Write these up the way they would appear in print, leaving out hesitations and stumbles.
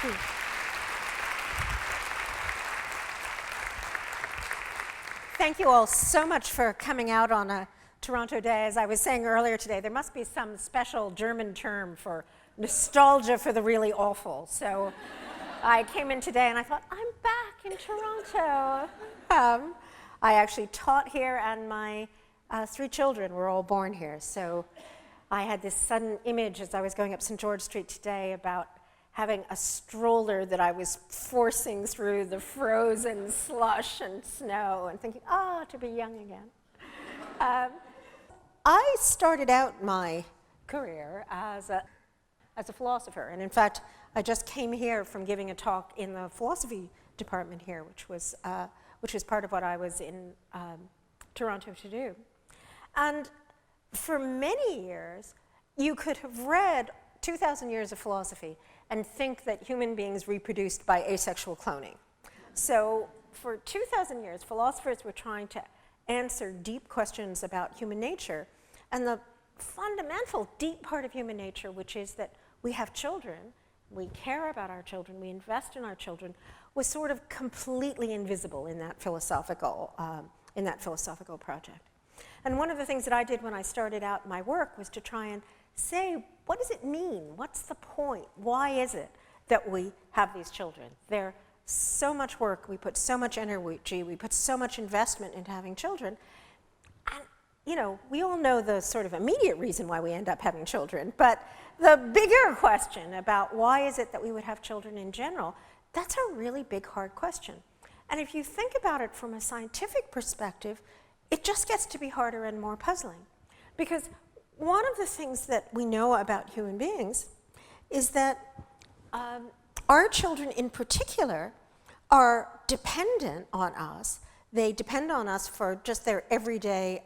Thank you. Thank you all so much for coming out on a Toronto day. As I was saying earlier today, there must be some special German term for nostalgia for the really awful. So I came in today and I thought, I'm back in Toronto. I actually taught here, and my 3 children were all born here. So I had this sudden image as I was going up St. George Street today about having a stroller that I was forcing through the frozen slush and snow and thinking, to be young again. I started out my career as a philosopher, and in fact, I just came here from giving a talk in the philosophy department here, which was part of what I was in Toronto to do. And for many years, you could have read 2,000 years of philosophy and think that human beings reproduced by asexual cloning. So for 2,000 years, philosophers were trying to answer deep questions about human nature, and the fundamental deep part of human nature, which is that we have children, we care about our children, we invest in our children, was sort of completely invisible in that philosophical project. And one of the things that I did when I started out my work was to try and say, what does it mean? What's the point? Why is it that we have these children? They're so much work, we put so much energy, we put so much investment into having children. And, we all know the sort of immediate reason why we end up having children, but the bigger question about why is it that we would have children in general, that's a really big, hard question. And if you think about it from a scientific perspective, it just gets to be harder and more puzzling. Because one of the things that we know about human beings is that our children in particular are dependent on us. They depend on us for just their everyday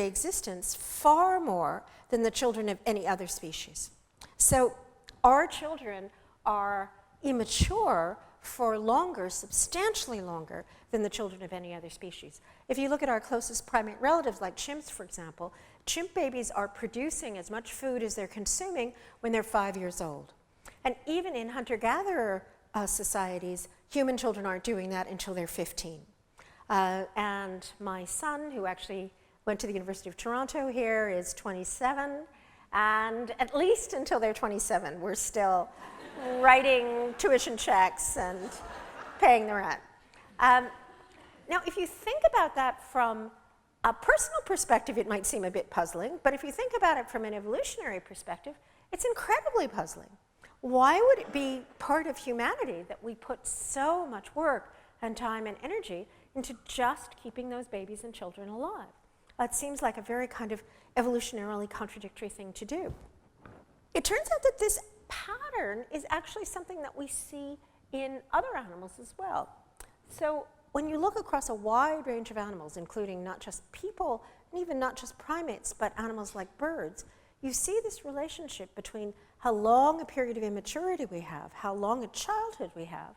existence far more than the children of any other species. So our children are immature for longer, substantially longer, than the children of any other species. If you look at our closest primate relatives, like chimps, for example, chimp babies are producing as much food as they're consuming when they're 5 years old. And even in hunter-gatherer societies, human children aren't doing that until they're 15. And my son, who actually went to the University of Toronto here, is 27, and at least until they're 27, we're still writing tuition checks and paying the rent. Now, if you think about that from a personal perspective, it might seem a bit puzzling, but if you think about it from an evolutionary perspective, it's incredibly puzzling. Why would it be part of humanity that we put so much work and time and energy into just keeping those babies and children alive? It seems like a very kind of evolutionarily contradictory thing to do. It turns out that this pattern is actually something that we see in other animals as well. So when you look across a wide range of animals, including not just people, and even not just primates, but animals like birds, you see this relationship between how long a period of immaturity we have, how long a childhood we have,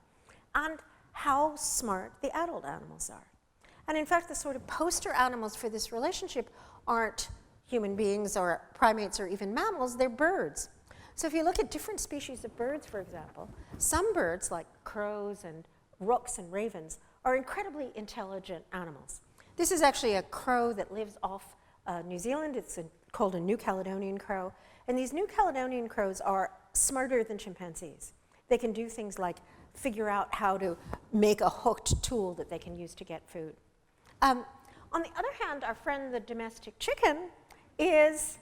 and how smart the adult animals are. And in fact, the sort of poster animals for this relationship aren't human beings or primates or even mammals, they're birds. So if you look at different species of birds, for example, some birds, like crows and rooks and ravens, are incredibly intelligent animals. This is actually a crow that lives off New Zealand. It's called a New Caledonian crow. And these New Caledonian crows are smarter than chimpanzees. They can do things like figure out how to make a hooked tool that they can use to get food. On the other hand, our friend the domestic chicken is,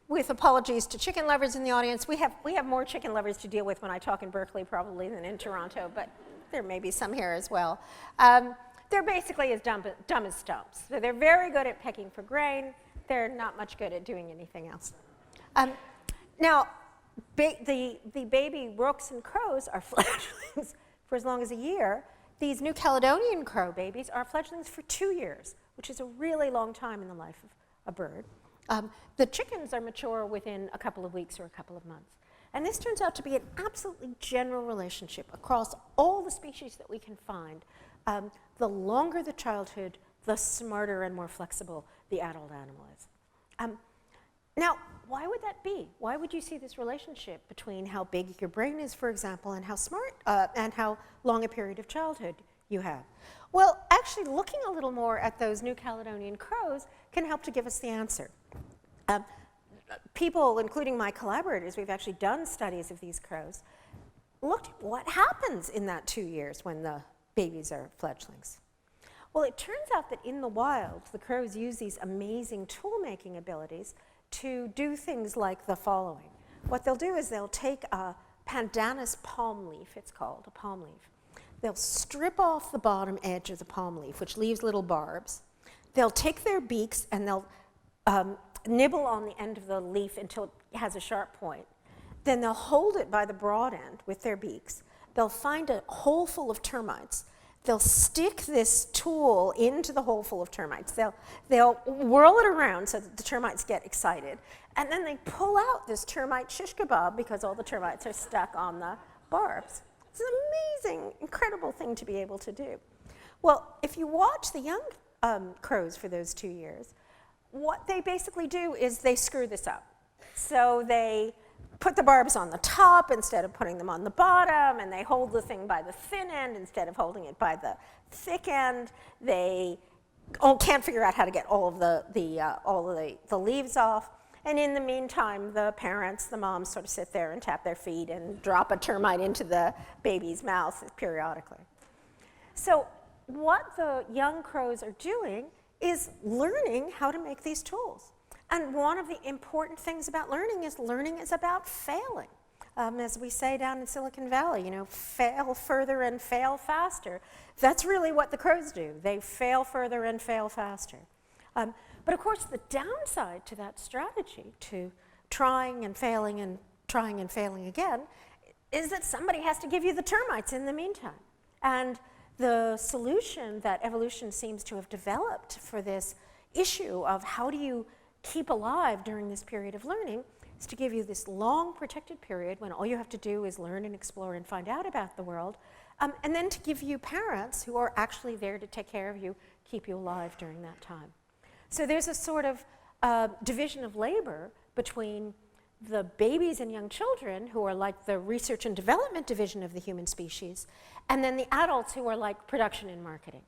with apologies to chicken lovers in the audience, we have more chicken lovers to deal with when I talk in Berkeley probably than in Toronto, but there may be some here as well. They're basically as dumb as stumps. So they're very good at pecking for grain. They're not much good at doing anything else. Now, the baby rooks and crows are fledglings for as long as a year. These New Caledonian crow babies are fledglings for 2 years, which is a really long time in the life of a bird. The chickens are mature within a couple of weeks or a couple of months. And this turns out to be an absolutely general relationship across all the species that we can find. The longer the childhood, the smarter and more flexible the adult animal is. Now, why would that be? Why would you see this relationship between how big your brain is, for example, and how smart and how long a period of childhood you have? Well, actually, looking a little more at those New Caledonian crows can help to give us the answer. People, including my collaborators, we've actually done studies of these crows, looked at what happens in that 2 years when the babies are fledglings. Well, it turns out that in the wild, the crows use these amazing tool-making abilities to do things like the following. What they'll do is they'll take a pandanus palm leaf, it's called, a palm leaf. They'll strip off the bottom edge of the palm leaf, which leaves little barbs. They'll take their beaks and they'll nibble on the end of the leaf until it has a sharp point. Then they'll hold it by the broad end with their beaks. They'll find a hole full of termites. They'll stick this tool into the hole full of termites. They'll whirl it around so that the termites get excited. And then they pull out this termite shish kebab because all the termites are stuck on the barbs. It's an amazing, incredible thing to be able to do. Well, if you watch the young crows for those 2 years, what they basically do is they screw this up. So they put the barbs on the top instead of putting them on the bottom, and they hold the thing by the thin end instead of holding it by the thick end. They can't figure out how to get all of the leaves off. And in the meantime, the parents, the moms, sort of sit there and tap their feet and drop a termite into the baby's mouth periodically. So what the young crows are doing is learning how to make these tools. And one of the important things about learning is about failing. As we say down in Silicon Valley, you know, fail further and fail faster. That's really what the crows do. They fail further and fail faster. But of course, the downside to that strategy, to trying and failing again, is that somebody has to give you the termites in the meantime. And the solution that evolution seems to have developed for this issue of how do you keep alive during this period of learning is to give you this long protected period when all you have to do is learn and explore and find out about the world, and then to give you parents who are actually there to take care of you, keep you alive during that time. So there's a sort of division of labor between the babies and young children, who are like the research and development division of the human species, and then the adults, who are like production and marketing.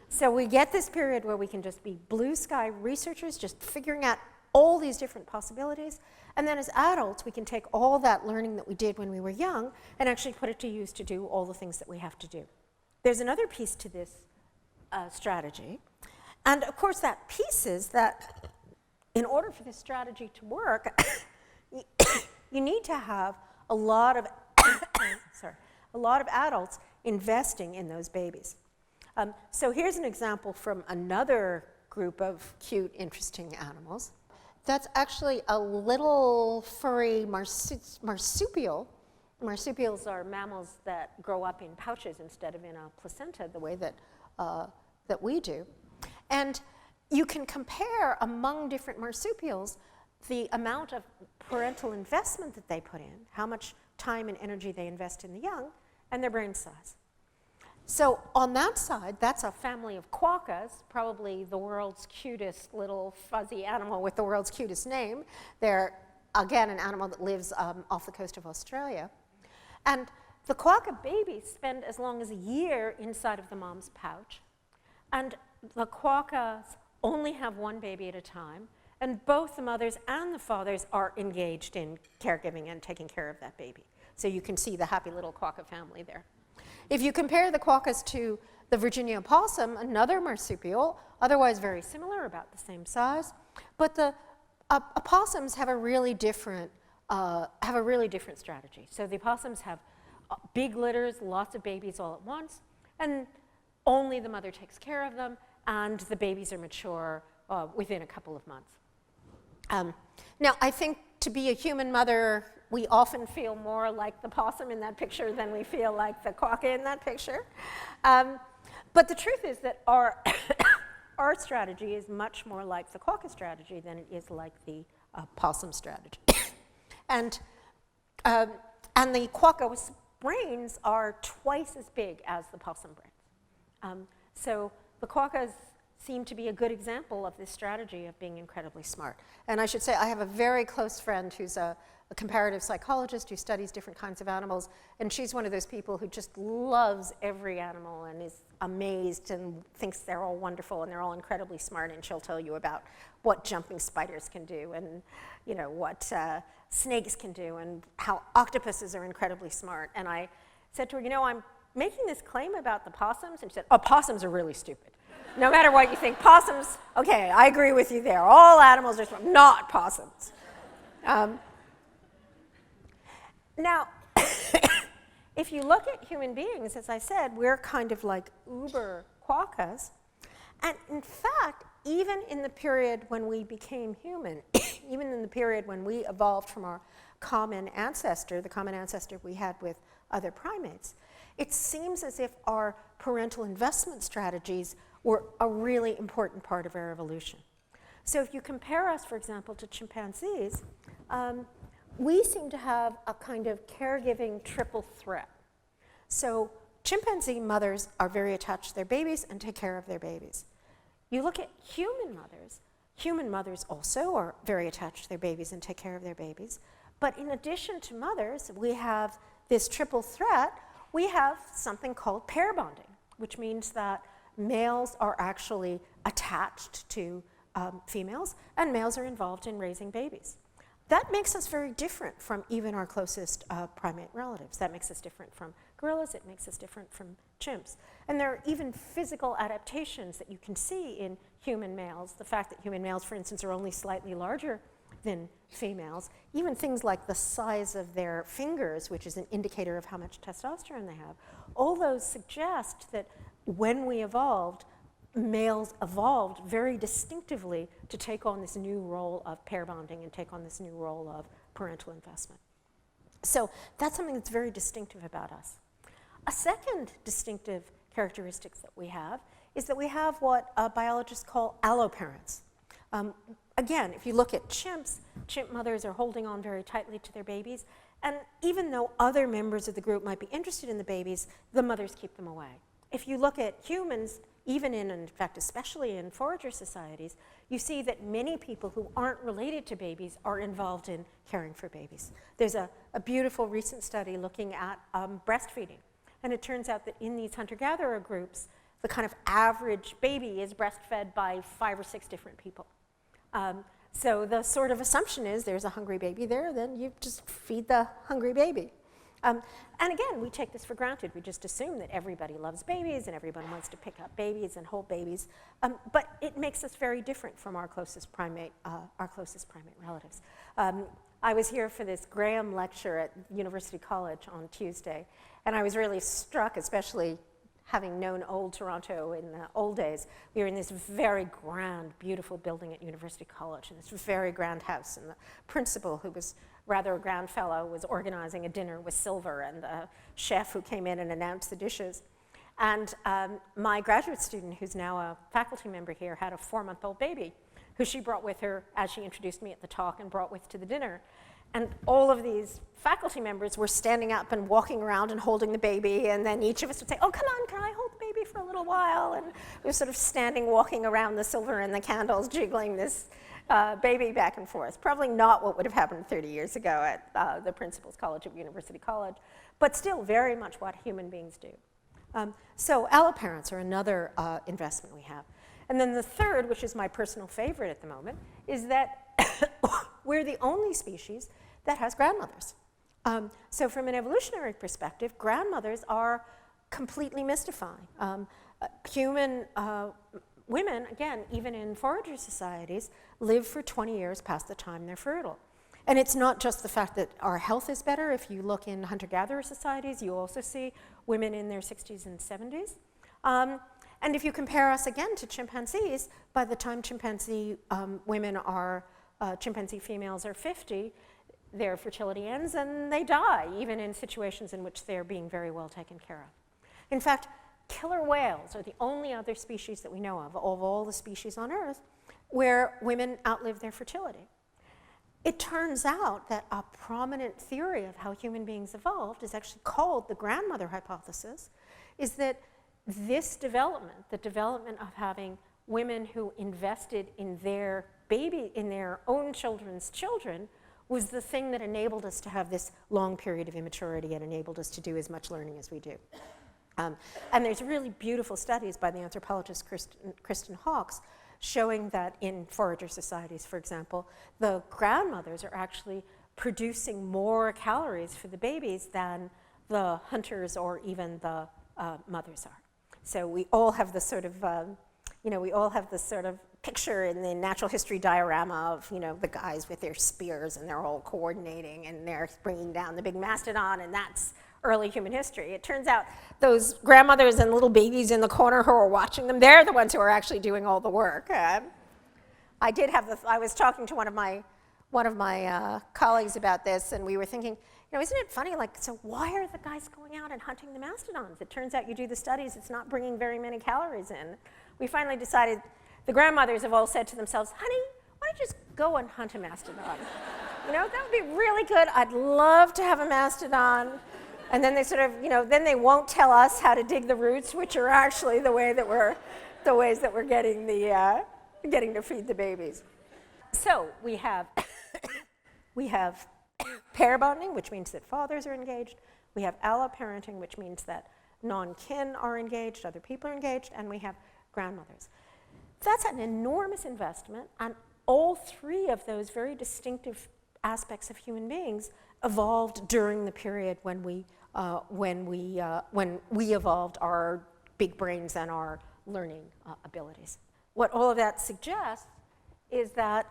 So we get this period where we can just be blue sky researchers, just figuring out all these different possibilities, and then as adults, we can take all that learning that we did when we were young and actually put it to use to do all the things that we have to do. There's another piece to this strategy, and of course that piece is that in order for this strategy to work, you need to have a lot of adults investing in those babies. So here's an example from another group of cute, interesting animals. That's actually a little furry marsupial. Marsupials are mammals that grow up in pouches instead of in a placenta, the way that we do. And you can compare among different marsupials the amount of parental investment that they put in, how much time and energy they invest in the young, and their brain size. So on that side, that's a family of quokkas, probably the world's cutest little fuzzy animal with the world's cutest name. They're, again, an animal that lives off the coast of Australia. And the quokka babies spend as long as a year inside of the mom's pouch. And the quokkas only have one baby at a time. And both the mothers and the fathers are engaged in caregiving and taking care of that baby. So you can see the happy little quokka family there. If you compare the quokkas to the Virginia opossum, another marsupial, otherwise very similar, about the same size, but the opossums have a really different strategy. So the opossums have big litters, lots of babies all at once, and only the mother takes care of them, and the babies are mature within a couple of months. Now, I think to be a human mother, we often feel more like the possum in that picture than we feel like the quokka in that picture. But the truth is that our strategy is much more like the quokka strategy than it is like the possum strategy. And the quokka's brains are twice as big as the possum brains. So the quokkas seem to be a good example of this strategy of being incredibly smart. And I should say, I have a very close friend who's a comparative psychologist who studies different kinds of animals, and she's one of those people who just loves every animal and is amazed and thinks they're all wonderful and they're all incredibly smart, and she'll tell you about what jumping spiders can do and what snakes can do and how octopuses are incredibly smart. And I said to her, I'm making this claim about the possums, and she said, possums are really stupid. No matter what you think, possums, okay, I agree with you there. All animals are smart, not possums. Now, if you look at human beings, as I said, we're kind of like uber quokkas. And in fact, even in the period when we became human, even in the period when we evolved from our common ancestor, the common ancestor we had with other primates, it seems as if our parental investment strategies were a really important part of our evolution. So if you compare us, for example, to chimpanzees, we seem to have a kind of caregiving triple threat. So chimpanzee mothers are very attached to their babies and take care of their babies. You look at human mothers also are very attached to their babies and take care of their babies. But in addition to mothers, we have this triple threat. We have something called pair bonding, which means that males are actually attached to females, and males are involved in raising babies. That makes us very different from even our closest primate relatives. That makes us different from gorillas. It makes us different from chimps. And there are even physical adaptations that you can see in human males. The fact that human males, for instance, are only slightly larger than females. Even things like the size of their fingers, which is an indicator of how much testosterone they have. All those suggest that when we evolved, males evolved very distinctively to take on this new role of pair bonding and take on this new role of parental investment. So that's something that's very distinctive about us. A second distinctive characteristic that we have is that we have what biologists call alloparents. Again, if you look at chimps, chimp mothers are holding on very tightly to their babies, and even though other members of the group might be interested in the babies, the mothers keep them away. If you look at humans, even in fact, especially in forager societies, you see that many people who aren't related to babies are involved in caring for babies. There's a beautiful recent study looking at breastfeeding. And it turns out that in these hunter-gatherer groups, the kind of average baby is breastfed by 5 or 6 different people. So the sort of assumption is there's a hungry baby there, then you just feed the hungry baby. And again, we take this for granted. We just assume that everybody loves babies and everyone wants to pick up babies and hold babies. But it makes us very different from our closest primate relatives. I was here for this Graham lecture at University College on Tuesday, and I was really struck, especially having known old Toronto in the old days. We were in this very grand, beautiful building at University College, in this very grand house, and the principal, who was rather a grand fellow, was organizing a dinner with silver, and the chef who came in and announced the dishes. And my graduate student, who's now a faculty member here, had a 4-month-old baby who she brought with her as she introduced me at the talk and brought with to the dinner. And all of these faculty members were standing up and walking around and holding the baby, and then each of us would say, "Oh, come on, can I hold the baby for a little while?" And we were sort of standing, walking around the silver and the candles, jiggling this baby back and forth. Probably not what would have happened 30 years ago at the Principal's College at University College, but still very much what human beings do. So alloparents are another investment we have. And then the third, which is my personal favorite at the moment, is that we're the only species that has grandmothers. So from an evolutionary perspective, grandmothers are completely mystifying. Human women, again, even in forager societies, live for 20 years past the time they're fertile. And it's not just the fact that our health is better. If you look in hunter-gatherer societies, you also see women in their 60s and 70s. And if you compare us again to chimpanzees, by the time chimpanzee chimpanzee females are 50, their fertility ends and they die, even in situations in which they're being very well taken care of. In fact, killer whales are the only other species that we know of all the species on Earth, where women outlive their fertility. It turns out that a prominent theory of how human beings evolved is actually called the grandmother hypothesis, is that this development, the development of having women who invested in their baby, in their own children's children, was the thing that enabled us to have this long period of immaturity and enabled us to do as much learning as we do. And there's really beautiful studies by the anthropologist Kristen Hawkes showing that in forager societies, for example, the grandmothers are actually producing more calories for the babies than the hunters or even the mothers are. So we all have this sort of, we all have this sort of picture in the natural history diorama of, the guys with their spears and they're all coordinating and they're bringing down the big mastodon, and that's early human history. It turns out those grandmothers and little babies in the corner who are watching them, they're the ones who are actually doing all the work. I was talking to one of my colleagues about this, and we were thinking, isn't it funny, so why are the guys going out and hunting the mastodons? It turns out you do the studies, it's not bringing very many calories in. We finally decided, the grandmothers have all said to themselves, honey, why don't you just go and hunt a mastodon? That would be really good. I'd love to have a mastodon. And then they sort of, then they won't tell us how to dig the roots, which are actually the ways that we're getting to feed the babies. So we have pair bonding, which means that fathers are engaged. We have alloparenting, which means that non-kin are engaged, other people are engaged, and we have grandmothers. That's an enormous investment, and all three of those very distinctive aspects of human beings evolved during the period when we evolved our big brains and our learning abilities. What all of that suggests is that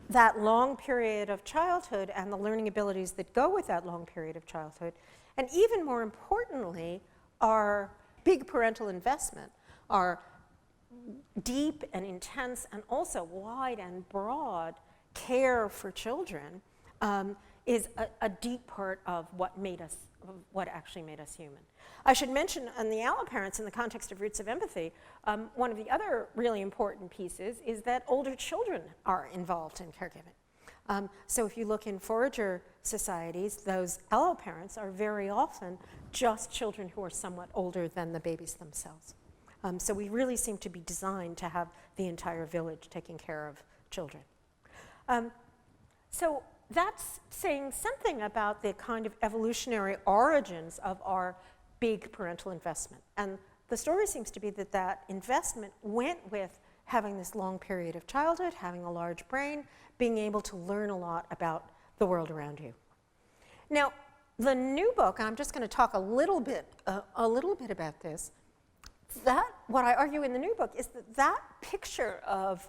that long period of childhood and the learning abilities that go with that long period of childhood, and even more importantly, our big parental investment, our deep and intense and also wide and broad care for children, is a deep part of what actually made us human. I should mention on the alloparents, in the context of roots of empathy, one of the other really important pieces is that older children are involved in caregiving. So if you look in forager societies, those alloparents are very often just children who are somewhat older than the babies themselves. So we really seem to be designed to have the entire village taking care of children. So that's saying something about the kind of evolutionary origins of our big parental investment. And the story seems to be that that investment went with having this long period of childhood, having a large brain, being able to learn a lot about the world around you. Now, the new book, and I'm just going to talk a little bit about this, what I argue in the new book is that picture of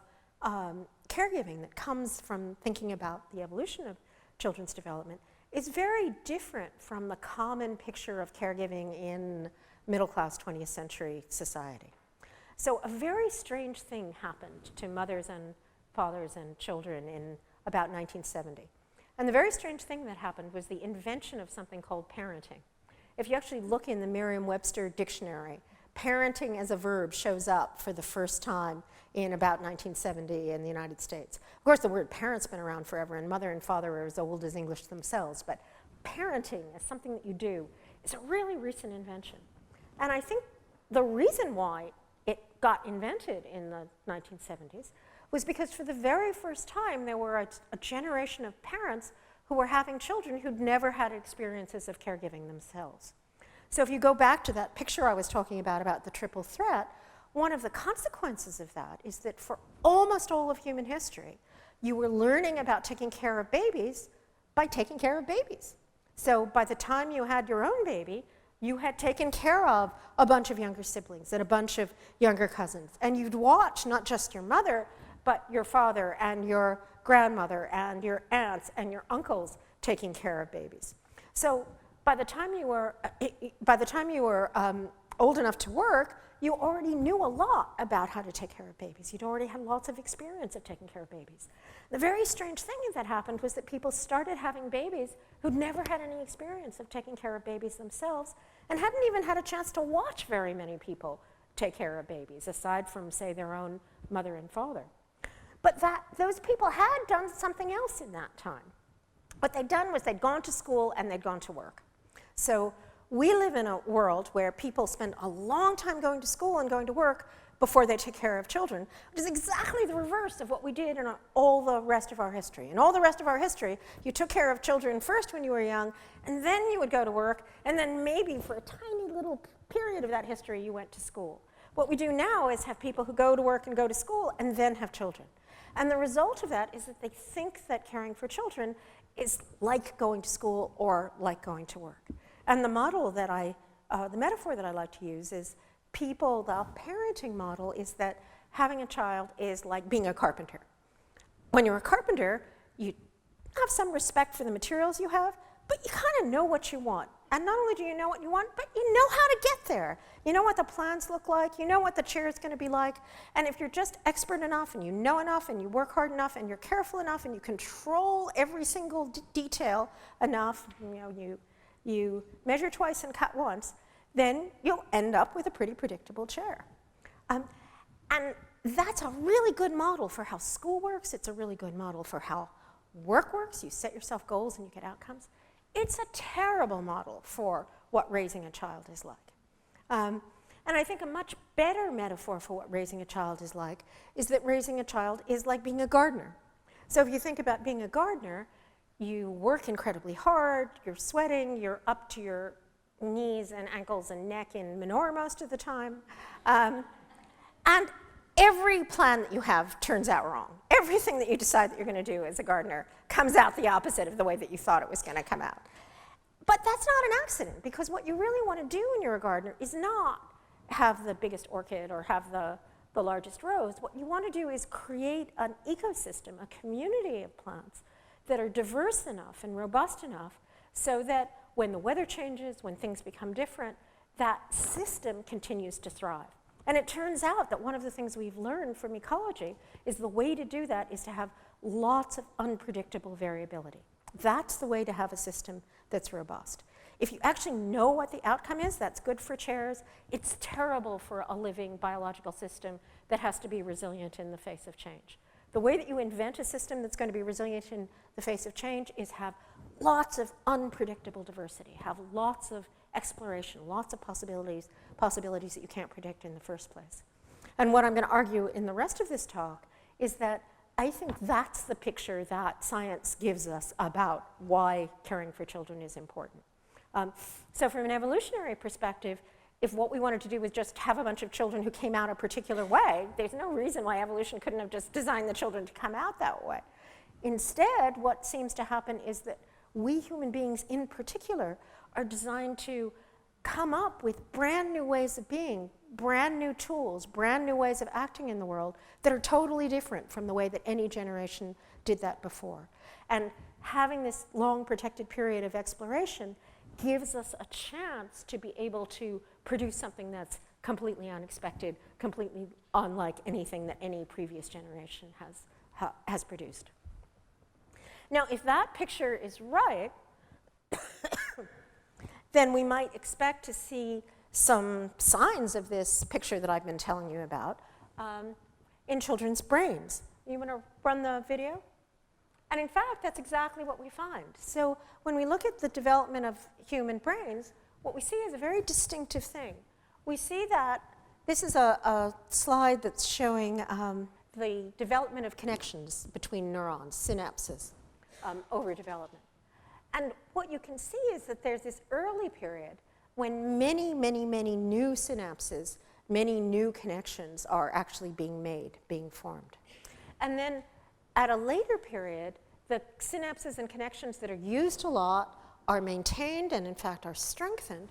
caregiving that comes from thinking about the evolution of children's development is very different from the common picture of caregiving in middle-class 20th century society. So a very strange thing happened to mothers and fathers and children in about 1970. And the very strange thing that happened was the invention of something called parenting. If you actually look in the Merriam-Webster dictionary, parenting as a verb shows up for the first time in about 1970 in the United States. Of course, the word parent's been around forever, and mother and father are as old as English themselves, but parenting as something that you do is a really recent invention. And I think the reason why it got invented in the 1970s was because for the very first time there were a generation of parents who were having children who'd never had experiences of caregiving themselves. So if you go back to that picture I was talking about the triple threat, one of the consequences of that is that for almost all of human history, you were learning about taking care of babies by taking care of babies. So by the time you had your own baby, you had taken care of a bunch of younger siblings and a bunch of younger cousins. And you'd watch not just your mother, but your father and your grandmother and your aunts and your uncles taking care of babies. So by the time you were old enough to work, you already knew a lot about how to take care of babies. You'd already had lots of experience of taking care of babies. The very strange thing that happened was that people started having babies who'd never had any experience of taking care of babies themselves and hadn't even had a chance to watch very many people take care of babies, aside from, say, their own mother and father. But those people had done something else in that time. What they'd done was they'd gone to school and they'd gone to work. So we live in a world where people spend a long time going to school and going to work before they take care of children, which is exactly the reverse of what we did in all the rest of our history. In all the rest of our history, you took care of children first when you were young, and then you would go to work, and then maybe for a tiny little period of that history, you went to school. What we do now is have people who go to work and go to school and then have children. And the result of that is that they think that caring for children is like going to school or like going to work. And the model that the metaphor that I like to use is the parenting model is that having a child is like being a carpenter. When you're a carpenter, you have some respect for the materials you have, but you kind of know what you want. And not only do you know what you want, but you know how to get there. You know what the plans look like, you know what the chair is going to be like, and if you're just expert enough and you know enough and you work hard enough and you're careful enough and you control every single detail enough, you measure twice and cut once, then you'll end up with a pretty predictable chair. And that's a really good model for how school works. It's a really good model for how work works. You set yourself goals and you get outcomes. It's a terrible model for what raising a child is like. And I think a much better metaphor for what raising a child is like is that raising a child is like being a gardener. So if you think about being a gardener, you work incredibly hard, you're sweating, you're up to your knees and ankles and neck in manure most of the time. And every plan that you have turns out wrong. Everything that you decide that you're going to do as a gardener comes out the opposite of the way that you thought it was going to come out. But that's not an accident, because what you really want to do when you're a gardener is not have the biggest orchid or have the largest rose. What you want to do is create an ecosystem, a community of plants that are diverse enough and robust enough so that when the weather changes, when things become different, that system continues to thrive. And it turns out that one of the things we've learned from ecology is the way to do that is to have lots of unpredictable variability. That's the way to have a system that's robust. If you actually know what the outcome is, that's good for chairs. It's terrible for a living biological system that has to be resilient in the face of change. The way that you invent a system that's going to be resilient in the face of change is have lots of unpredictable diversity, have lots of exploration, lots of possibilities that you can't predict in the first place. And what I'm going to argue in the rest of this talk is that I think that's the picture that science gives us about why caring for children is important. So from an evolutionary perspective, if what we wanted to do was just have a bunch of children who came out a particular way, there's no reason why evolution couldn't have just designed the children to come out that way. Instead, what seems to happen is that we human beings in particular are designed to come up with brand new ways of being, brand new tools, brand new ways of acting in the world that are totally different from the way that any generation did that before. And having this long protected period of exploration gives us a chance to be able to produce something that's completely unexpected, completely unlike anything that any previous generation has produced. Now, if that picture is right, then we might expect to see some signs of this picture that I've been telling you about in children's brains. You want to run the video? And in fact, that's exactly what we find. So when we look at the development of human brains, what we see is a very distinctive thing. We see that this is a slide that's showing the development of connections between neurons, synapses, over development. And what you can see is that there's this early period when many, many, many new synapses, many new connections are actually being made, being formed. And then at a later period, the synapses and connections that are used a lot are maintained and in fact are strengthened.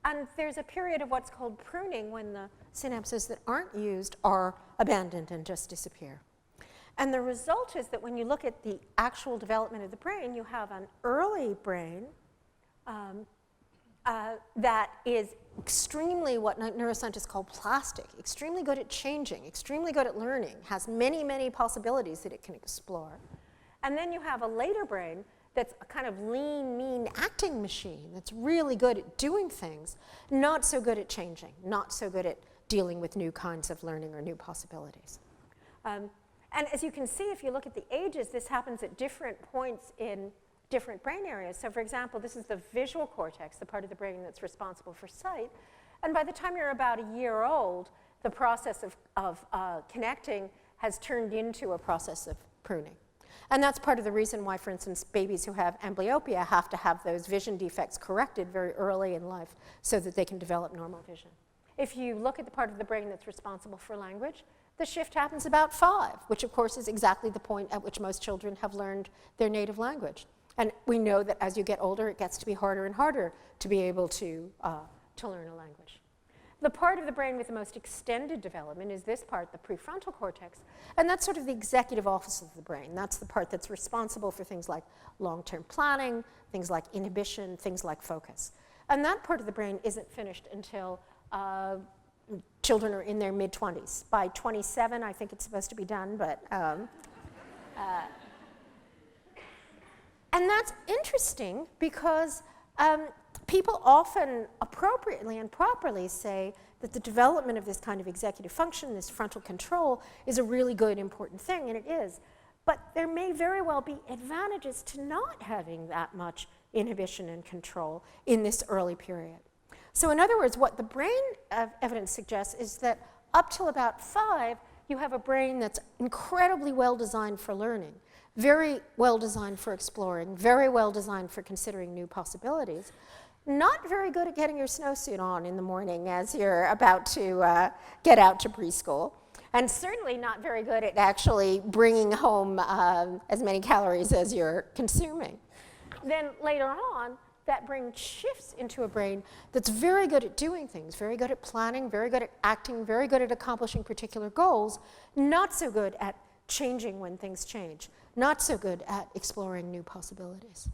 And there's a period of what's called pruning when the synapses that aren't used are abandoned and just disappear. And the result is that when you look at the actual development of the brain, you have an early brain that is extremely, what neuroscientists call plastic, extremely good at changing, extremely good at learning, has many, many possibilities that it can explore. And then you have a later brain that's a kind of lean, mean acting machine that's really good at doing things, not so good at changing, not so good at dealing with new kinds of learning or new possibilities. And as you can see, if you look at the ages, this happens at different points in different brain areas. So for example, this is the visual cortex, the part of the brain that's responsible for sight. And by the time you're about a year old, the process of connecting has turned into a process of pruning. And that's part of the reason why, for instance, babies who have amblyopia have to have those vision defects corrected very early in life so that they can develop normal vision. If you look at the part of the brain that's responsible for language, the shift happens about 5, which of course is exactly the point at which most children have learned their native language. And we know that as you get older, it gets to be harder and harder to be able to learn a language. The part of the brain with the most extended development is this part, the prefrontal cortex, and that's sort of the executive office of the brain. That's the part that's responsible for things like long-term planning, things like inhibition, things like focus. And that part of the brain isn't finished until children are in their mid-20s. By 27, I think it's supposed to be done, but... and that's interesting because people often appropriately and properly say that the development of this kind of executive function, this frontal control, is a really good, important thing, and it is. But there may very well be advantages to not having that much inhibition and control in this early period. So in other words, what the brain evidence suggests is that up till about 5, you have a brain that's incredibly well designed for learning, very well designed for exploring, very well designed for considering new possibilities, not very good at getting your snowsuit on in the morning as you're about to get out to preschool, and certainly not very good at actually bringing home as many calories as you're consuming. Then later on, that brain shifts into a brain that's very good at doing things, very good at planning, very good at acting, very good at accomplishing particular goals, not so good at changing when things change, not so good at exploring new possibilities.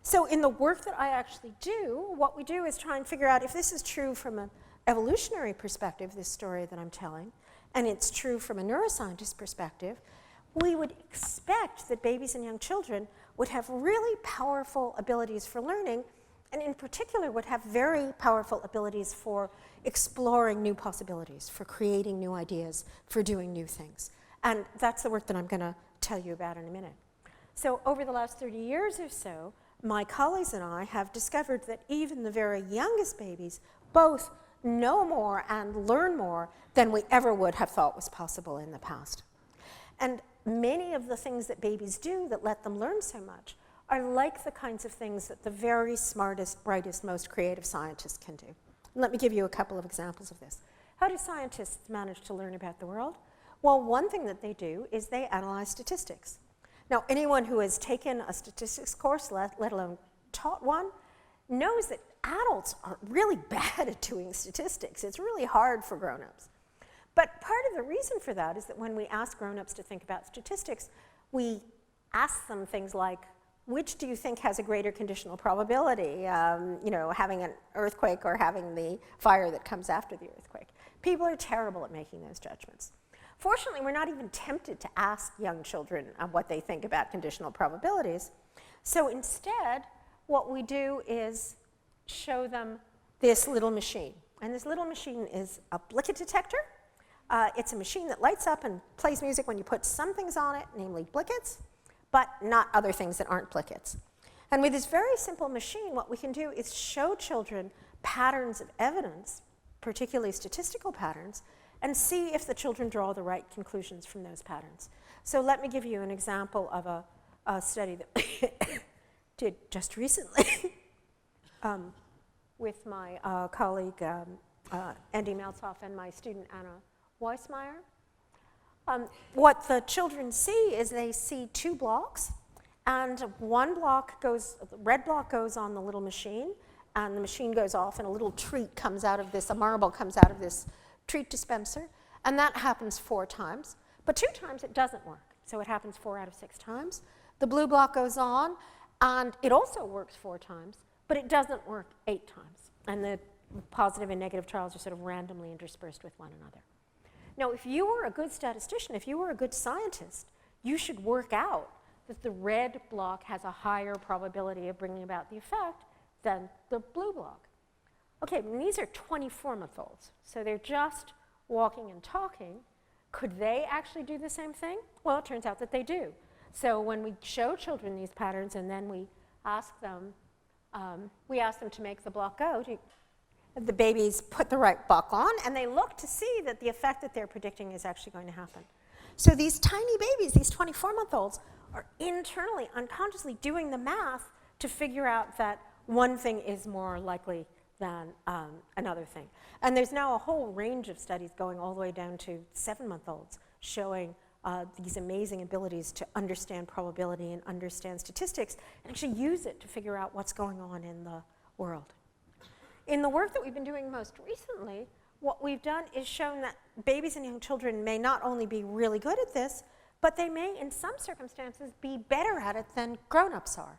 So in the work that I actually do, what we do is try and figure out if this is true from an evolutionary perspective, this story that I'm telling, and it's true from a neuroscientist perspective, we would expect that babies and young children would have really powerful abilities for learning, and in particular would have very powerful abilities for exploring new possibilities, for creating new ideas, for doing new things. And that's the work that I'm going to tell you about in a minute. So over the last 30 years or so, my colleagues and I have discovered that even the very youngest babies both know more and learn more than we ever would have thought was possible in the past. And many of the things that babies do that let them learn so much are like the kinds of things that the very smartest, brightest, most creative scientists can do. And let me give you a couple of examples of this. How do scientists manage to learn about the world? Well, one thing that they do is they analyze statistics. Now, anyone who has taken a statistics course, let alone taught one, knows that adults are really bad at doing statistics. It's really hard for grown-ups. But part of the reason for that is that when we ask grown-ups to think about statistics, we ask them things like, which do you think has a greater conditional probability, having an earthquake or having the fire that comes after the earthquake? People are terrible at making those judgments. Fortunately, we're not even tempted to ask young children what they think about conditional probabilities. So instead, what we do is show them this little machine. And this little machine is a blicket detector. It's a machine that lights up and plays music when you put some things on it, namely blickets, but not other things that aren't blickets. And with this very simple machine, what we can do is show children patterns of evidence, particularly statistical patterns, and see if the children draw the right conclusions from those patterns. So let me give you an example of a study that we did just recently with my colleague Andy Maltzoff and my student Anna Weissmeyer. What the children see is they see 2 blocks, and one block goes, the red block goes on the little machine, and the machine goes off and a little treat comes out of this, a marble comes out of this treat dispenser, and that happens 4 times. But 2 times it doesn't work, so it happens 4 out of 6 times. The blue block goes on, and it also works 4 times, but it doesn't work 8 times. And the positive and negative trials are sort of randomly interspersed with one another. Now, if you were a good statistician, if you were a good scientist, you should work out that the red block has a higher probability of bringing about the effect than the blue block. Okay, these are 24-month-olds, so they're just walking and talking. Could they actually do the same thing? Well, it turns out that they do. So when we show children these patterns and then we ask them to make the block go, the babies put the right block on and they look to see that the effect that they're predicting is actually going to happen. So these tiny babies, these 24-month-olds, are internally, unconsciously doing the math to figure out that one thing is more likely than another thing. And there's now a whole range of studies going all the way down to 7-month-olds showing these amazing abilities to understand probability and understand statistics and actually use it to figure out what's going on in the world. In the work that we've been doing most recently, what we've done is shown that babies and young children may not only be really good at this, but they may, in some circumstances, be better at it than grown-ups are.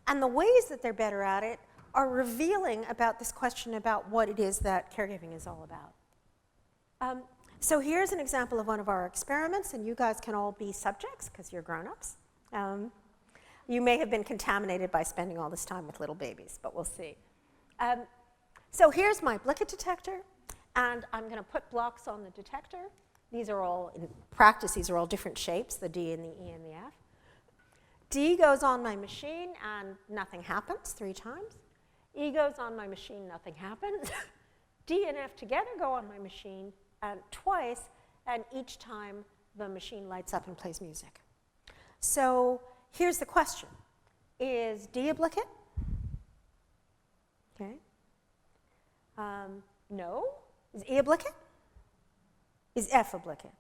And the ways that they're better at it are revealing about this question about what it is that caregiving is all about. So here's an example of one of our experiments, and you guys can all be subjects because you're grown-ups. You may have been contaminated by spending all this time with little babies, but we'll see. So here's my Blicket detector, and I'm going to put blocks on the detector. These are all, in practice, these are all different shapes, the D and the E and the F. D goes on my machine, and nothing happens 3 times. E goes on my machine, nothing happens. D and F together go on my machine twice, and each time the machine lights up and plays music. So here's the question. Is D a Blicket? Okay. No. Is E a Blicket? Is F a Blicket?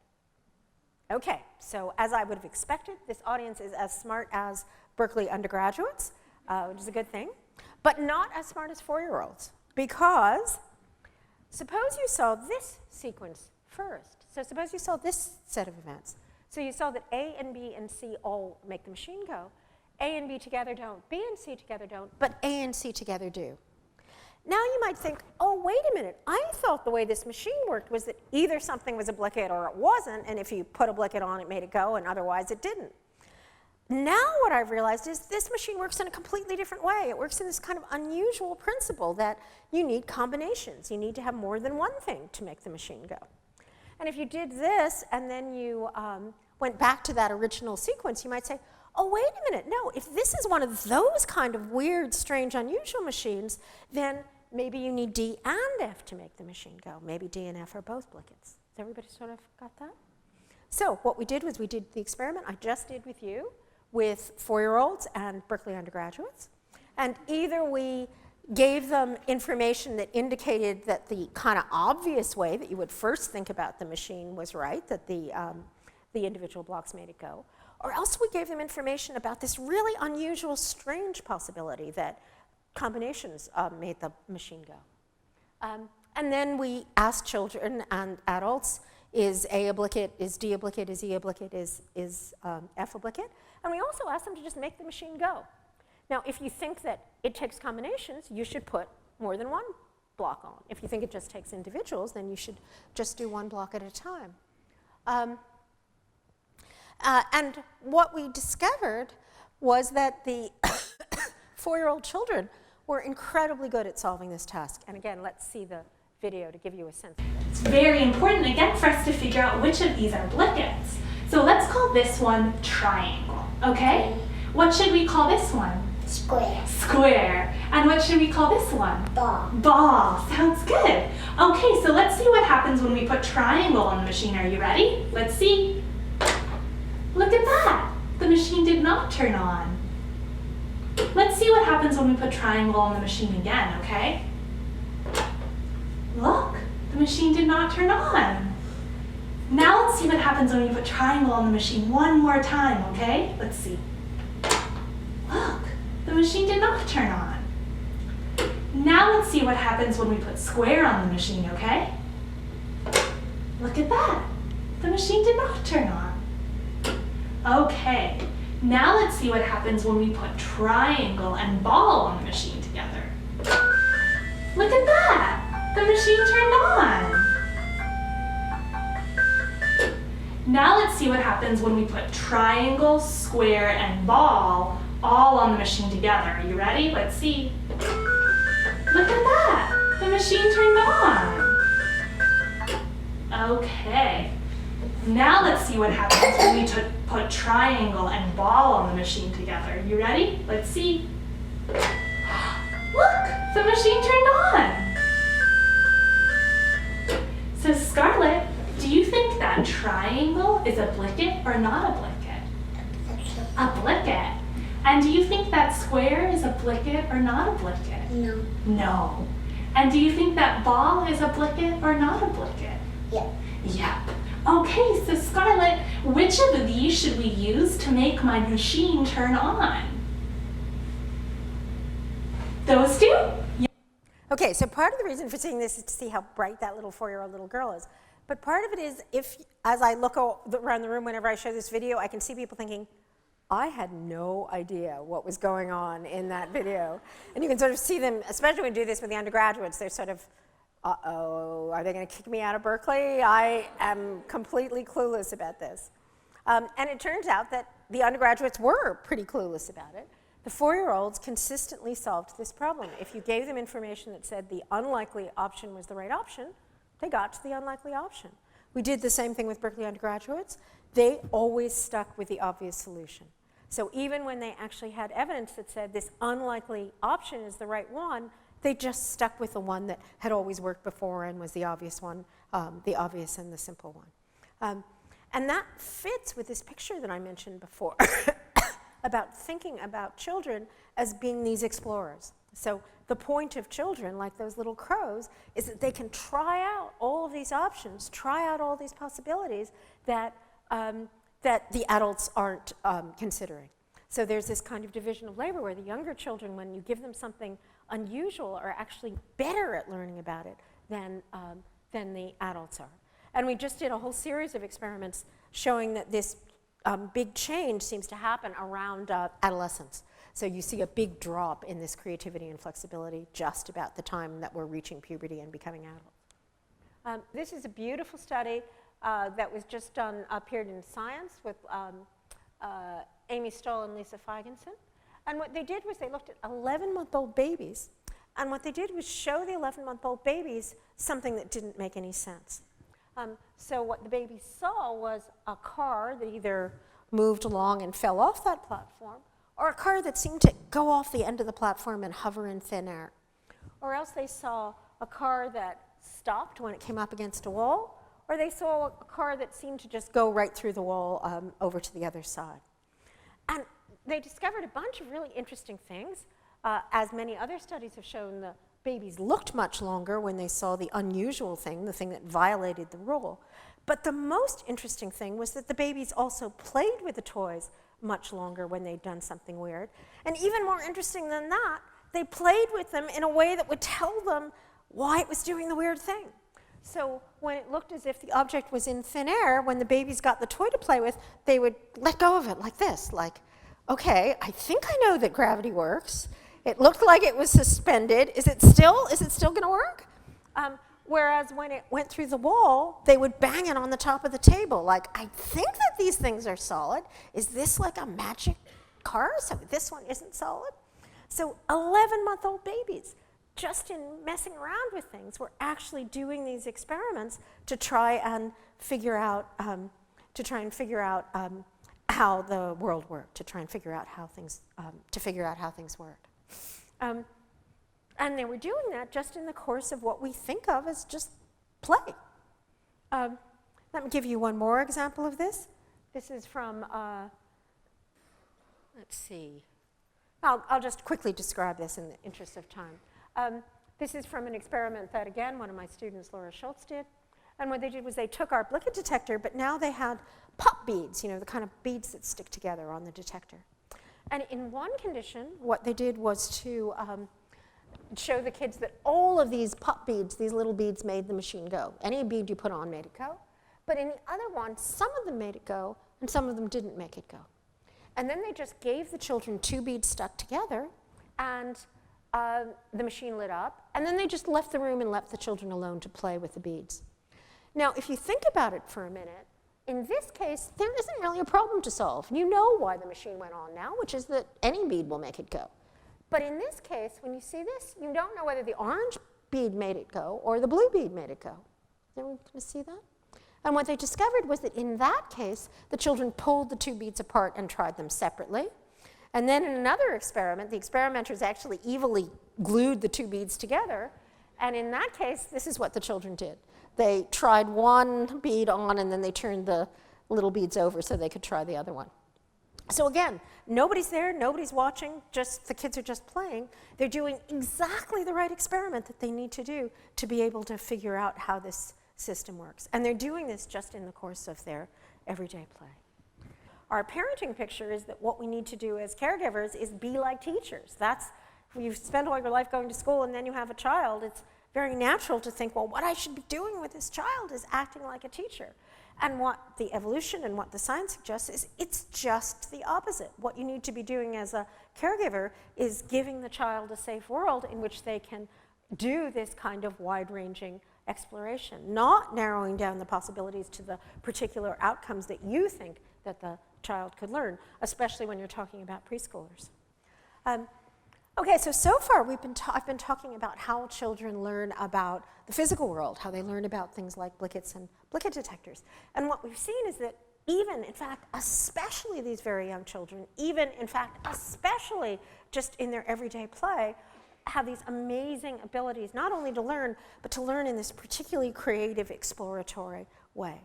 Okay, so as I would have expected, this audience is as smart as Berkeley undergraduates, which is a good thing, but not as smart as 4-year-olds, because suppose you saw this sequence first. So suppose you saw this set of events. So you saw that A and B and C all make the machine go. A and B together don't, B and C together don't, but A and C together do. Now you might think, oh, wait a minute, I thought the way this machine worked was that either something was a Blicket or it wasn't, and if you put a Blicket on, it made it go, and otherwise it didn't. Now what I've realized is this machine works in a completely different way. It works in this kind of unusual principle that you need combinations. You need to have more than one thing to make the machine go. And if you did this, and then you went back to that original sequence, you might say, oh, wait a minute, no, if this is one of those kind of weird, strange, unusual machines, then maybe you need D and F to make the machine go. Maybe D and F are both Blickets. Has everybody sort of got that? So what we did was we did the experiment I just did with you, with 4-year-olds and Berkeley undergraduates. And either we gave them information that indicated that the kind of obvious way that you would first think about the machine was right, that the individual blocks made it go, or else we gave them information about this really unusual, strange possibility that combinations made the machine go. And then we asked children and adults, is A a Blicket, is D a Blicket, is E a Blicket, is F a Blicket? And we also asked them to just make the machine go. Now, if you think that it takes combinations, you should put more than one block on. If you think it just takes individuals, then you should just do one block at a time. And what we discovered was that the 4-year-old children were incredibly good at solving this task. And again, let's see the video to give you a sense of it. It's very important, again, for us to figure out which of these are Blickets. So let's call this one triangle, okay? What should we call this one? Square. Square. And what should we call this one? Ball. Ball. Sounds good. Okay, so let's see what happens when we put triangle on the machine. Are you ready? Let's see. Look at that. The machine did not turn on. Let's see what happens when we put triangle on the machine again, okay? Look, the machine did not turn on. Now let's see what happens when we put triangle on the machine one more time, okay? Let's see. Look, the machine did not turn on. Now let's see what happens when we put square on the machine, okay? Look at that. The machine did not turn on. Okay, now let's see what happens when we put triangle and ball on the machine together. Look at that. The machine turned on. Now let's see what happens when we put triangle, square, and ball all on the machine together. Are you ready? Let's see. Look at that. The machine turned on. Okay. Now let's see what happens when we put triangle and ball on the machine together. You ready? Let's see. Look, the machine turned on. So Scarlett, do you think that triangle is a blicket or not a blicket? A blicket. And do you think that square is a blicket or not a blicket? No. No. And do you think that ball is a blicket or not a blicket? Yeah. Yep. Okay, so Scarlett, which of these should we use to make my machine turn on? Those two? Yeah. Okay, so part of the reason for seeing this is to see how bright that little 4-year-old little girl is. But part of it is if, as I look around the room whenever I show this video, I can see people thinking, I had no idea what was going on in that video. And you can sort of see them, especially when we do this with the undergraduates, they're sort of, uh-oh, are they going to kick me out of Berkeley? I am completely clueless about this. And it turns out that the undergraduates were pretty clueless about it. The 4-year-olds consistently solved this problem. If you gave them information that said the unlikely option was the right option, they got to the unlikely option. We did the same thing with Berkeley undergraduates. They always stuck with the obvious solution. So even when they actually had evidence that said this unlikely option is the right one, they just stuck with the one that had always worked before and was the obvious one, the obvious and the simple one. And that fits with this picture that I mentioned before about thinking about children as being these explorers. So the point of children, like those little crows, is that they can try out all of these options, try out all these possibilities that the adults aren't considering. So there's this kind of division of labor where the younger children, when you give them something unusual, are actually better at learning about it than the adults are. And we just did a whole series of experiments showing that this big change seems to happen around adolescence. So you see a big drop in this creativity and flexibility just about the time that we're reaching puberty and becoming adults. This is a beautiful study that was just done, appeared in Science with Amy Stoll and Lisa Feigenson. And what they did was they looked at 11-month-old babies. And what they did was show the 11-month-old babies something that didn't make any sense. So what the babies saw was a car that either moved along and fell off that platform, or a car that seemed to go off the end of the platform and hover in thin air. Or else they saw a car that stopped when it came up against a wall, or they saw a car that seemed to just go right through the wall over to the other side. And they discovered a bunch of really interesting things. As many other studies have shown, the babies looked much longer when they saw the unusual thing, the thing that violated the rule. But the most interesting thing was that the babies also played with the toys much longer when they'd done something weird. And even more interesting than that, they played with them in a way that would tell them why it was doing the weird thing. So when it looked as if the object was in thin air, when the babies got the toy to play with, they would let go of it like this, like, okay, I think I know that gravity works. It looked like it was suspended. Is it still going to work? Whereas when it went through the wall, they would bang it on the top of the table, like, I think that these things are solid. Is this like a magic car, so this one isn't solid? So 11-month-old babies, just in messing around with things, were actually doing these experiments to try and figure out how the world worked, to try and figure out how things worked. And they were doing that just in the course of what we think of as just play. Let me give you one more example of this. This is from, let's see. I'll just quickly describe this in the interest of time. This is from an experiment that, again, one of my students, Laura Schultz, did. And what they did was they took our blicket detector, but now they had pop beads, the kind of beads that stick together on the detector. And in one condition, what they did was to show the kids that all of these pop beads, these little beads, made the machine go. Any bead you put on made it go. But in the other one, some of them made it go, and some of them didn't make it go. And then they just gave the children 2 beads stuck together, and the machine lit up. And then they just left the room and left the children alone to play with the beads. Now, if you think about it for a minute, in this case, there isn't really a problem to solve. You know why the machine went on now, which is that any bead will make it go. But in this case, when you see this, you don't know whether the orange bead made it go or the blue bead made it go. Everyone see that? And what they discovered was that in that case, the children pulled the two beads apart and tried them separately. And then in another experiment, the experimenters actually evilly glued the two beads together. And in that case, this is what the children did. They tried one bead on, and then they turned the little beads over so they could try the other one. So again, nobody's there, nobody's watching, just the kids are just playing. They're doing exactly the right experiment that they need to do to be able to figure out how this system works. And they're doing this just in the course of their everyday play. Our parenting picture is that what we need to do as caregivers is be like teachers. That's, you've spent all your life going to school and then you have a child, it's very natural to think, well, what I should be doing with this child is acting like a teacher. And what the evolution and what the science suggests is it's just the opposite. What you need to be doing as a caregiver is giving the child a safe world in which they can do this kind of wide-ranging exploration, not narrowing down the possibilities to the particular outcomes that you think that the child could learn, especially when you're talking about preschoolers. Okay, so far I've been talking about how children learn about the physical world, how they learn about things like blickets and blicket detectors. And what we've seen is that even, in fact, especially these very young children, even, in fact, especially just in their everyday play, have these amazing abilities, not only to learn, but to learn in this particularly creative, exploratory way.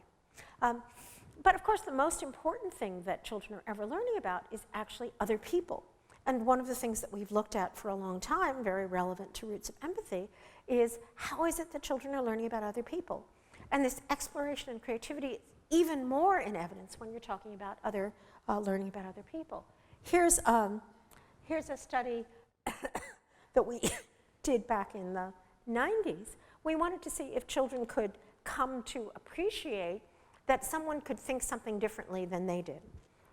But of course, the most important thing that children are ever learning about is actually other people. And one of the things that we've looked at for a long time, very relevant to roots of empathy, is how is it that children are learning about other people? And this exploration and creativity is even more in evidence when you're talking about learning about other people. Here's a study that we did back in the 90s. We wanted to see if children could come to appreciate that someone could think something differently than they did.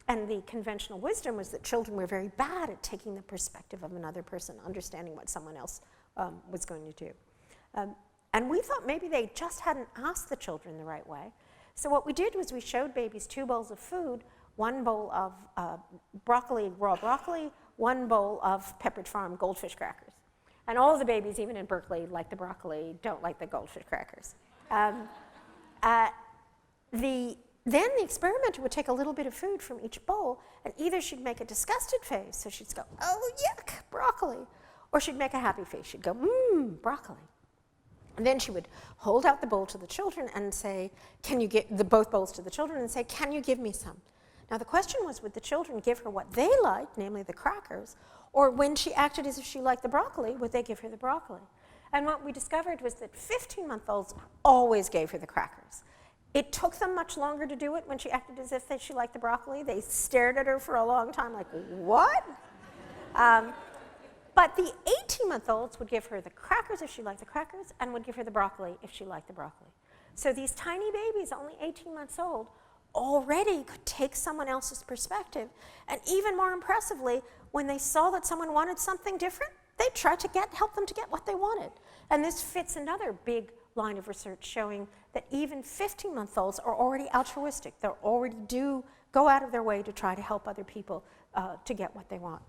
And the conventional wisdom was that children were very bad at taking the perspective of another person, understanding what someone else was going to do. And we thought maybe they just hadn't asked the children the right way. So what we did was we showed babies 2 bowls of food, 1 bowl of raw broccoli, 1 bowl of Pepperidge Farm goldfish crackers. And all the babies, even in Berkeley, like the broccoli, don't like the goldfish crackers. Then the experimenter would take a little bit of food from each bowl, and either she'd make a disgusted face, so she'd go, oh, yuck, broccoli, or she'd make a happy face. She'd go, broccoli. And then she would hold out the bowl to the children and say, both bowls to the children and say, can you give me some? Now the question was, would the children give her what they liked, namely the crackers, or when she acted as if she liked the broccoli, would they give her the broccoli? And what we discovered was that 15-month-olds always gave her the crackers. It took them much longer to do it when she acted as if she liked the broccoli. They stared at her for a long time like, what? But the 18-month-olds would give her the crackers if she liked the crackers and would give her the broccoli if she liked the broccoli. So these tiny babies, only 18 months old, already could take someone else's perspective. And even more impressively, when they saw that someone wanted something different, they tried to help them to get what they wanted. And this fits another big line of research showing that even 15-month-olds are already altruistic. They already do go out of their way to try to help other people to get what they want.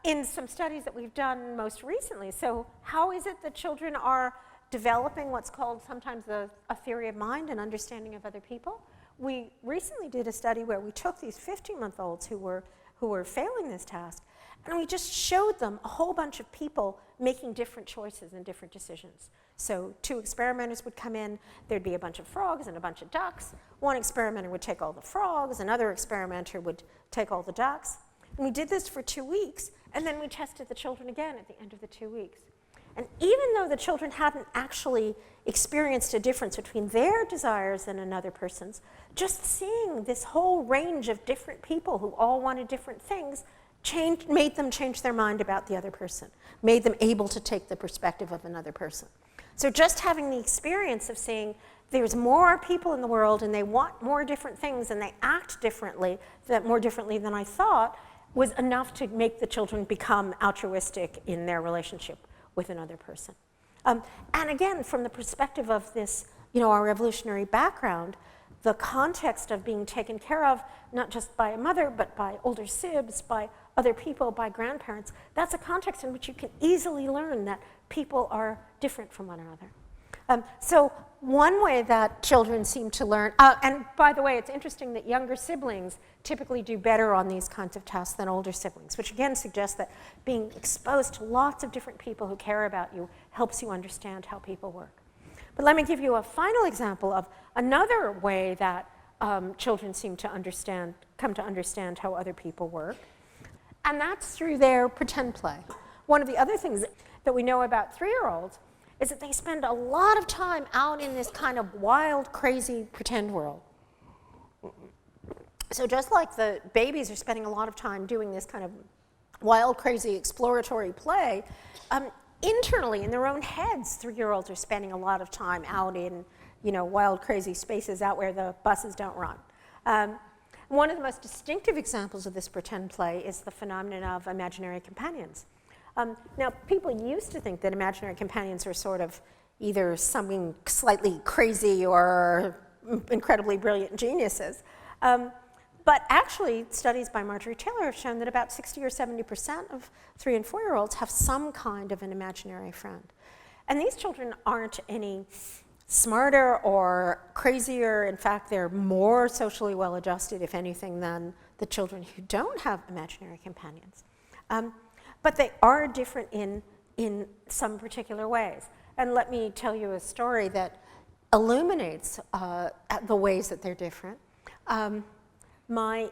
In some studies that we've done most recently, so how is it that children are developing what's called sometimes a theory of mind and understanding of other people? We recently did a study where we took these 15-month-olds who were failing this task, and we just showed them a whole bunch of people making different choices and different decisions. So 2 experimenters would come in, there'd be a bunch of frogs and a bunch of ducks. One experimenter would take all the frogs, another experimenter would take all the ducks. And we did this for 2 weeks, and then we tested the children again at the end of the 2 weeks. And even though the children hadn't actually experienced a difference between their desires and another person's, just seeing this whole range of different people who all wanted different things made them change their mind about the other person, made them able to take the perspective of another person. So just having the experience of seeing there's more people in the world and they want more different things and they act differently, more differently than I thought, was enough to make the children become altruistic in their relationship with another person. And again, from the perspective of this, our evolutionary background, the context of being taken care of, not just by a mother, but by older sibs, by other people, by grandparents, that's a context in which you can easily learn that people are different from one another. So one way that children seem to learn, and by the way, it's interesting that younger siblings typically do better on these kinds of tests than older siblings, which again suggests that being exposed to lots of different people who care about you helps you understand how people work. But let me give you a final example of another way that children seem to come to understand how other people work, and that's through their pretend play. One of the other things that we know about 3-year-olds is that they spend a lot of time out in this kind of wild, crazy pretend world. So just like the babies are spending a lot of time doing this kind of wild, crazy, exploratory play, internally in their own heads, 3-year-olds are spending a lot of time out in, wild, crazy spaces out where the buses don't run. One of the most distinctive examples of this pretend play is the phenomenon of imaginary companions. Now, people used to think that imaginary companions were sort of either something slightly crazy or incredibly brilliant geniuses. But actually, studies by Marjorie Taylor have shown that about 60 or 70% of 3- and 4-year-olds have some kind of an imaginary friend. And these children aren't any smarter or crazier. In fact, they're more socially well-adjusted, if anything, than the children who don't have imaginary companions. But they are different in some particular ways. And let me tell you a story that illuminates the ways that they're different. My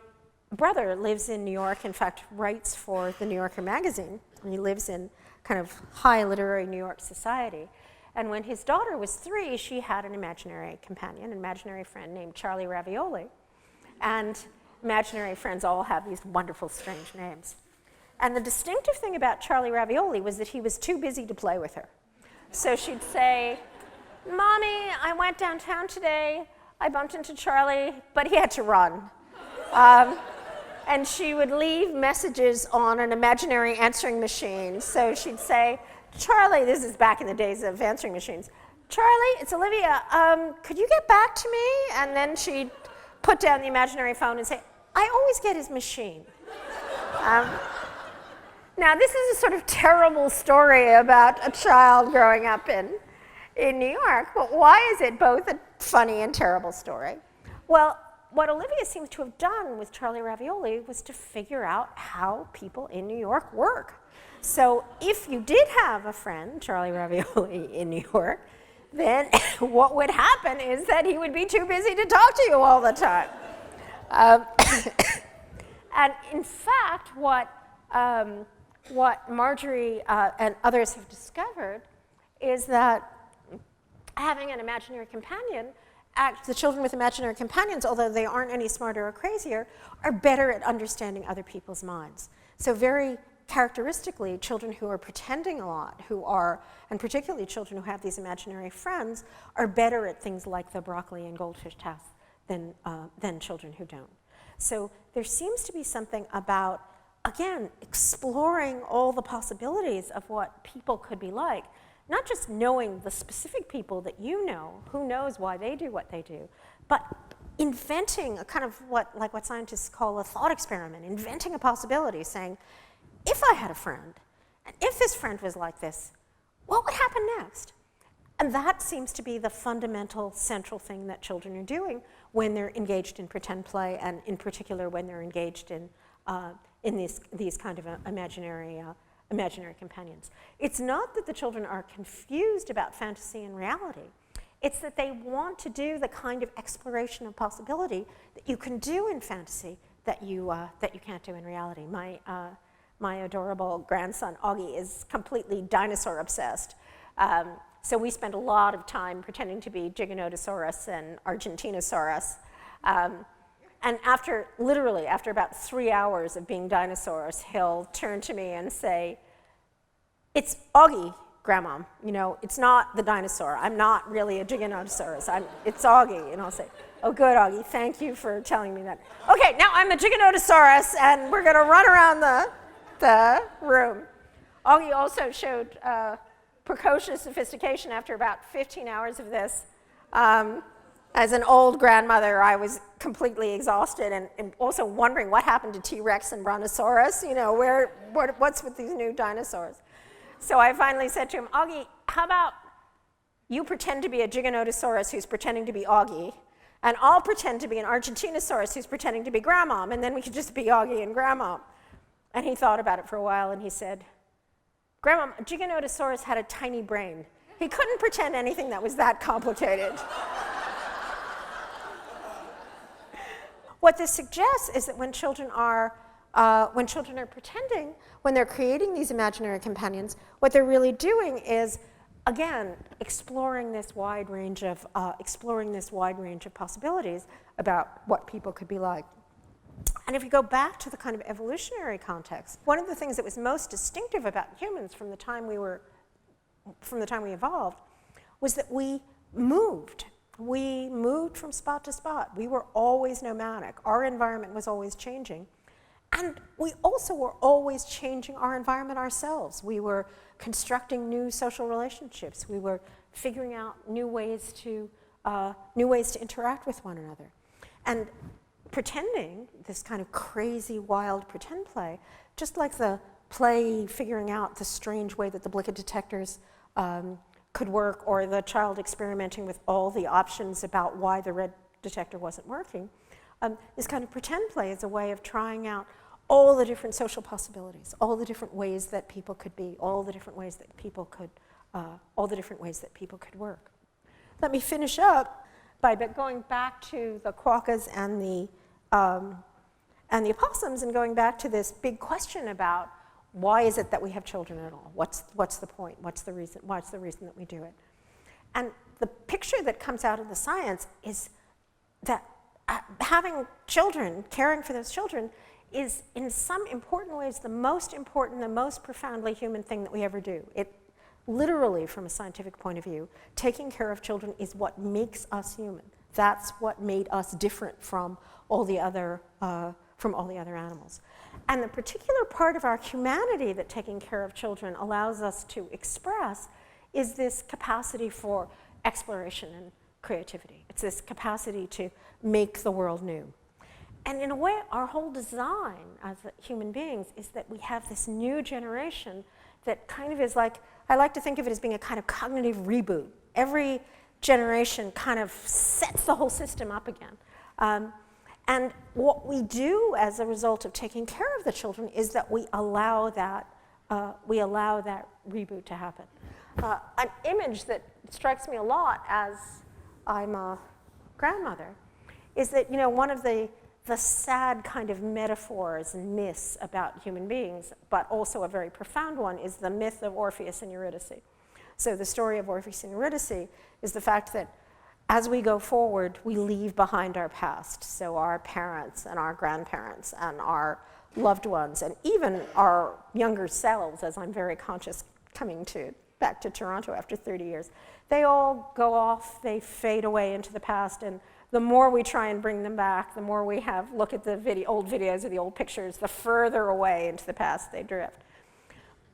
brother lives in New York, in fact, writes for the New Yorker magazine. He lives in kind of high literary New York society. And when his daughter was 3, she had an imaginary companion, an imaginary friend named Charlie Ravioli. And imaginary friends all have these wonderful, strange names. And the distinctive thing about Charlie Ravioli was that he was too busy to play with her. So she'd say, "Mommy, I went downtown today. I bumped into Charlie, but he had to run." And she would leave messages on an imaginary answering machine. So she'd say, "Charlie," this is back in the days of answering machines, "Charlie, it's Olivia. Could you get back to me?" And then she'd put down the imaginary phone and say, "I always get his machine." Now, this is a sort of terrible story about a child growing up in New York, but why is it both a funny and terrible story? Well, what Olivia seems to have done with Charlie Ravioli was to figure out how people in New York work. So if you did have a friend, Charlie Ravioli, in New York, then what would happen is that he would be too busy to talk to you all the time. And in fact, what Marjorie and others have discovered is that having an imaginary companion, the children with imaginary companions, although they aren't any smarter or crazier, are better at understanding other people's minds. So very characteristically, children who are pretending a lot, and particularly children who have these imaginary friends, are better at things like the broccoli and goldfish test than children who don't. So there seems to be something about, again, exploring all the possibilities of what people could be like, not just knowing the specific people that you know, who knows why they do what they do, but inventing a kind of what scientists call a thought experiment, inventing a possibility, saying, if I had a friend, and if this friend was like this, what would happen next? And that seems to be the fundamental, central thing that children are doing when they're engaged in pretend play, and in particular when they're engaged in these kind of imaginary companions. It's not that the children are confused about fantasy and reality. It's that they want to do the kind of exploration of possibility that you can do in fantasy that you can't do in reality. My adorable grandson, Augie, is completely dinosaur obsessed. So we spend a lot of time pretending to be Giganotosaurus and Argentinosaurus. And literally after about 3 hours of being dinosaurs, he'll turn to me and say, "It's Augie, Grandma. It's not the dinosaur. I'm not really a Giganotosaurus. It's Augie." And I'll say, "Oh, good, Augie. Thank you for telling me that. Okay, now I'm a Giganotosaurus, and we're going to run around the room." Augie also showed precocious sophistication after about 15 hours of this. As an old grandmother, I was completely exhausted and also wondering what happened to T-Rex and Brontosaurus, what's with these new dinosaurs? So I finally said to him, "Augie, how about you pretend to be a Giganotosaurus who's pretending to be Augie, and I'll pretend to be an Argentinosaurus who's pretending to be Grandmom, and then we could just be Augie and Grandmom. And he thought about it for a while, and he said, Grandmom, a Giganotosaurus had a tiny brain. He couldn't pretend anything that was that complicated. What this suggests is that when children are pretending, when they're creating these imaginary companions, what they're really doing is, again, exploring this wide range of possibilities about what people could be like. And if you go back to the kind of evolutionary context, one of the things that was most distinctive about humans from the time we evolved was that we moved. We moved from spot to spot. We were always nomadic. Our environment was always changing. And we also were always changing our environment ourselves. We were constructing new social relationships. We were figuring out new ways to interact with one another. And pretending, this kind of crazy, wild pretend play, just like the play figuring out the strange way that the Blicket detectors could work, or the child experimenting with all the options about why the red detector wasn't working, this kind of pretend play is a way of trying out all the different social possibilities, all the different ways that people could be, all the different ways that people could work. Let me finish up by going back to the quokkas and the opossums, and going back to this big question about why is it that we have children at all? What's the point? What's the reason that we do it? And the picture that comes out of the science is that having children, caring for those children, is in some important ways the most important, the most profoundly human thing that we ever do. It literally, from a scientific point of view, taking care of children is what makes us human. That's what made us different from all the other animals. And the particular part of our humanity that taking care of children allows us to express is this capacity for exploration and creativity. It's this capacity to make the world new. And in a way, our whole design as human beings is that we have this new generation that kind of is like, I like to think of it as being a kind of cognitive reboot. Every generation kind of sets the whole system up again. And what we do as a result of taking care of the children is that we allow that reboot to happen. An image that strikes me a lot as I'm a grandmother is that, one of the sad kind of metaphors and myths about human beings, but also a very profound one, is the myth of Orpheus and Eurydice. So the story of Orpheus and Eurydice is the fact that as we go forward, we leave behind our past. So our parents and our grandparents and our loved ones, and even our younger selves, as I'm very conscious coming back to Toronto after 30 years, they all go off, they fade away into the past, and the more we try and bring them back, the more we look at the old videos or the old pictures, the further away into the past they drift.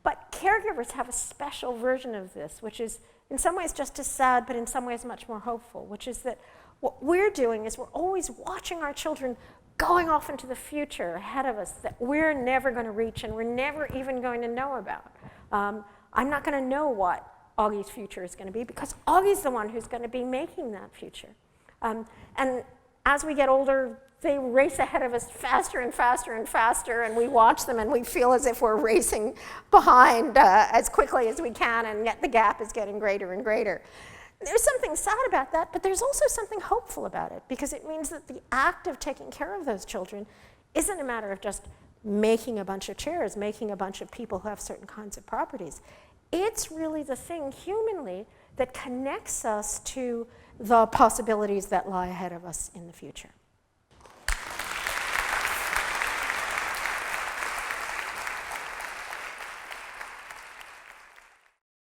But caregivers have a special version of this, which is in some ways just as sad, but in some ways much more hopeful, which is that what we're doing is we're always watching our children going off into the future ahead of us that we're never going to reach and we're never even going to know about. I'm not going to know what Augie's future is going to be because Augie's the one who's going to be making that future. And as we get older, they race ahead of us faster and faster and faster, and we watch them and we feel as if we're racing behind as quickly as we can, and yet the gap is getting greater and greater. There's something sad about that, but there's also something hopeful about it, because it means that the act of taking care of those children isn't a matter of just making a bunch of chairs, making a bunch of people who have certain kinds of properties. It's really the thing humanly that connects us to the possibilities that lie ahead of us in the future.